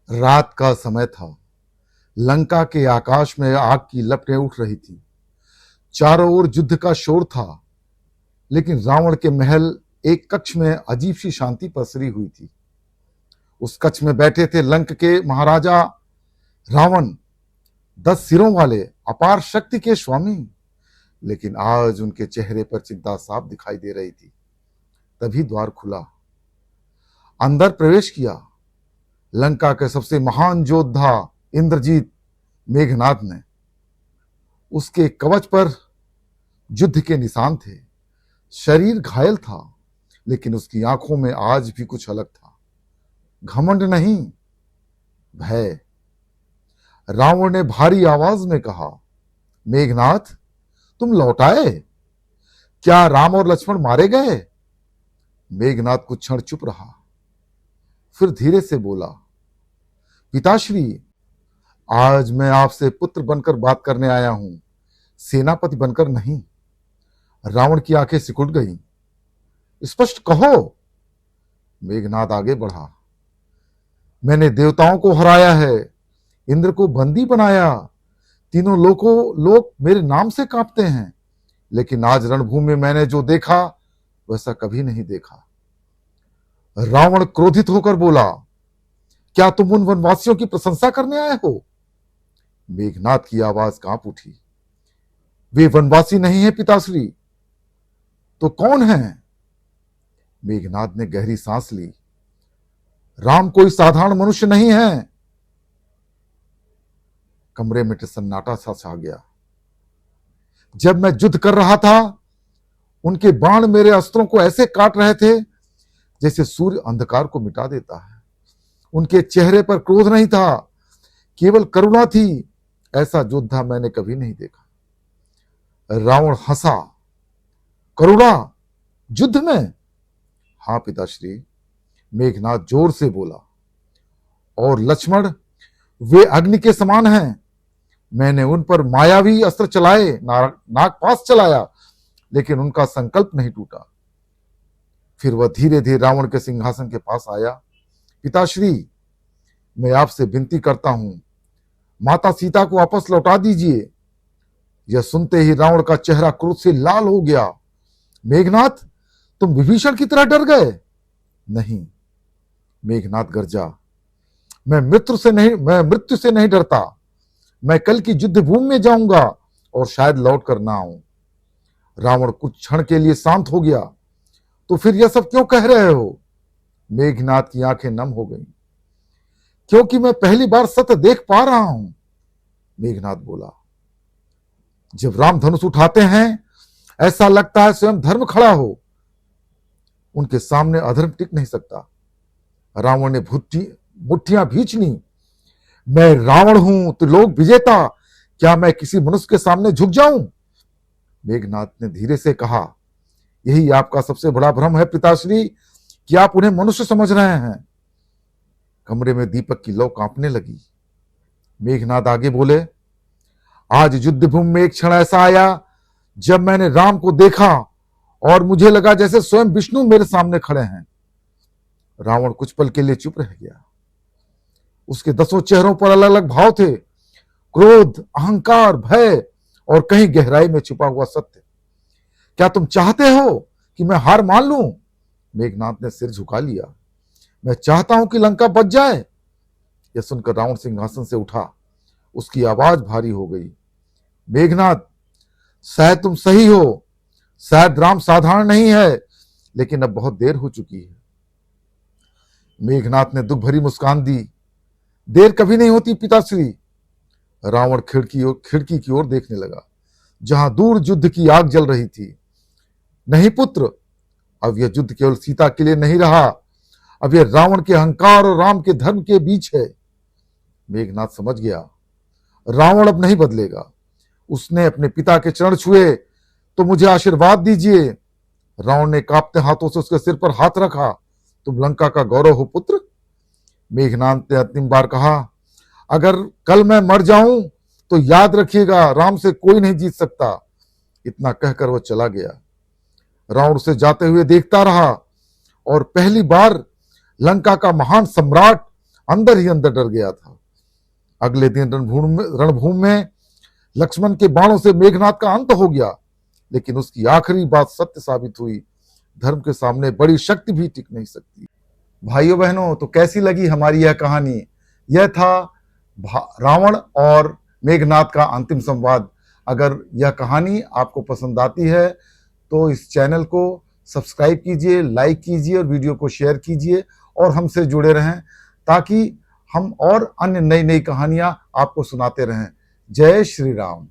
रात का समय था। लंका के आकाश में आग की लपटें उठ रही थी। चारों ओर युद्ध का शोर था, लेकिन रावण के महल एक कक्ष में अजीब सी शांति पसरी हुई थी। उस कक्ष में बैठे थे लंक के महाराजा रावण, 10 सिरों वाले अपार शक्ति के स्वामी। लेकिन आज उनके चेहरे पर चिंता साफ दिखाई दे रही थी। तभी द्वार खुला। अंदर प्रवेश किया लंका के सबसे महान योद्धा इंद्रजीत मेघनाद ने। उसके कवच पर युद्ध के निशान थे। शरीर घायल था, लेकिन उसकी आंखों में आज भी कुछ अलग था। घमंड नहीं, भय। रावण ने भारी आवाज में कहा, मेघनाद, तुम लौट आए? क्या राम और लक्ष्मण मारे गए? मेघनाद कुछ क्षण चुप रहा, फिर धीरे से बोला, पिताश्री, आज मैं आपसे पुत्र बनकर बात करने आया हूं, सेनापति बनकर नहीं। रावण की आंखें सिकुड़ गईं। स्पष्ट कहो। मेघनाद आगे बढ़ा, मैंने देवताओं को हराया है, इंद्र को बंदी बनाया, तीनों लोग मेरे नाम से कांपते हैं, लेकिन आज रणभूमि में मैंने जो देखा वैसा कभी नहीं देखा। रावण क्रोधित होकर बोला, क्या तुम उन वनवासियों की प्रशंसा करने आए हो? मेघनाद की आवाज कांप उठी, वे वनवासी नहीं है पिताश्री। तो कौन है? मेघनाद ने गहरी सांस ली, राम कोई साधारण मनुष्य नहीं है। कमरे में सन्नाटा सा छा गया। जब मैं युद्ध कर रहा था, उनके बाण मेरे अस्त्रों को ऐसे काट रहे थे जैसे सूर्य अंधकार को मिटा देता है। उनके चेहरे पर क्रोध नहीं था, केवल करुणा थी। ऐसा योद्धा मैंने कभी नहीं देखा। रावण हंसा, करुणा युद्ध में? हां पिताश्री, मेघनाद जोर से बोला। और लक्ष्मण, वे अग्नि के समान हैं। मैंने उन पर मायावी अस्त्र चलाए, नागपाश चलाया, लेकिन उनका संकल्प नहीं टूटा। फिर वह धीरे धीरे रावण के सिंहासन के पास आया। पिताश्री, मैं आपसे विनती करता हूं, माता सीता को वापस लौटा दीजिए। यह सुनते ही रावण का चेहरा क्रोध से लाल हो गया। मेघनाद, तुम विभीषण की तरह डर गए? नहीं, मेघनाद गरजा, मैं मृत्यु से नहीं डरता। मैं कल की युद्ध भूमि में जाऊंगा और शायद लौट कर ना आऊं। रावण कुछ क्षण के लिए शांत हो गया। तो फिर यह सब क्यों कह रहे हो? मेघनाद की आंखें नम हो गईं। क्योंकि मैं पहली बार सत्य देख पा रहा हूं, मेघनाद बोला। जब राम धनुष उठाते हैं, ऐसा लगता है स्वयं धर्म खड़ा हो। उनके सामने अधर्म टिक नहीं सकता। रावण ने मुट्ठियां भींच ली। मैं रावण हूं तो लोग विजेता, क्या मैं किसी मनुष्य के सामने झुक जाऊं? मेघनाद ने धीरे से कहा, यही आपका सबसे बड़ा भ्रम है पिताश्री, कि आप उन्हें मनुष्य समझ रहे हैं। कमरे में दीपक की लौ कांपने लगी। मेघनाद आगे बोले, आज युद्ध भूमि में एक क्षण ऐसा आया जब मैंने राम को देखा और मुझे लगा जैसे स्वयं विष्णु मेरे सामने खड़े हैं। रावण कुछ पल के लिए चुप रह गया। उसके 10 चेहरों पर अलग अलग भाव थे, क्रोध, अहंकार, भय और कहीं गहराई में छुपा हुआ सत्य। क्या तुम चाहते हो कि मैं हार मान लूं? मेघनाद ने सिर झुका लिया। मैं चाहता हूं कि लंका बच जाए। यह सुनकर रावण सिंहासन से उठा। उसकी आवाज भारी हो गई। मेघनाद, शायद तुम सही हो, शायद राम साधारण नहीं है, लेकिन अब बहुत देर हो चुकी है। मेघनाद ने दुख भरी मुस्कान दी। देर कभी नहीं होती पिताश्री। रावण खिड़की की ओर देखने लगा, जहां दूर युद्ध की आग जल रही थी। नहीं पुत्र, अब यह युद्ध केवल सीता के लिए नहीं रहा, अब यह रावण के अहंकार और राम के धर्म के बीच है। मेघनाद समझ गया, रावण अब नहीं बदलेगा। उसने अपने पिता के चरण छुए, तो मुझे आशीर्वाद दीजिए। रावण ने कांपते हाथों से उसके सिर पर हाथ रखा। तुम लंका का गौरव हो पुत्र। मेघनाद ने अंतिम बार कहा, अगर कल मैं मर जाऊं तो याद रखिएगा, राम से कोई नहीं जीत सकता। इतना कहकर वह चला गया। रावण उसे जाते हुए देखता रहा और पहली बार लंका का महान सम्राट अंदर ही अंदर डर गया था। अगले दिन रणभूमि में लक्ष्मण के बाणों से मेघनाद का अंत हो गया, लेकिन उसकी आखिरी बात सत्य साबित हुई। धर्म के सामने बड़ी शक्ति भी टिक नहीं सकती। भाइयों बहनों, तो कैसी लगी हमारी यह कहानी? यह था रावण और मेघनाद का अंतिम संवाद। अगर यह कहानी आपको पसंद आती है तो इस चैनल को सब्सक्राइब कीजिए, लाइक कीजिए और वीडियो को शेयर कीजिए और हमसे जुड़े रहें, ताकि हम और अन्य नई नई कहानियां आपको सुनाते रहें। जय श्री राम।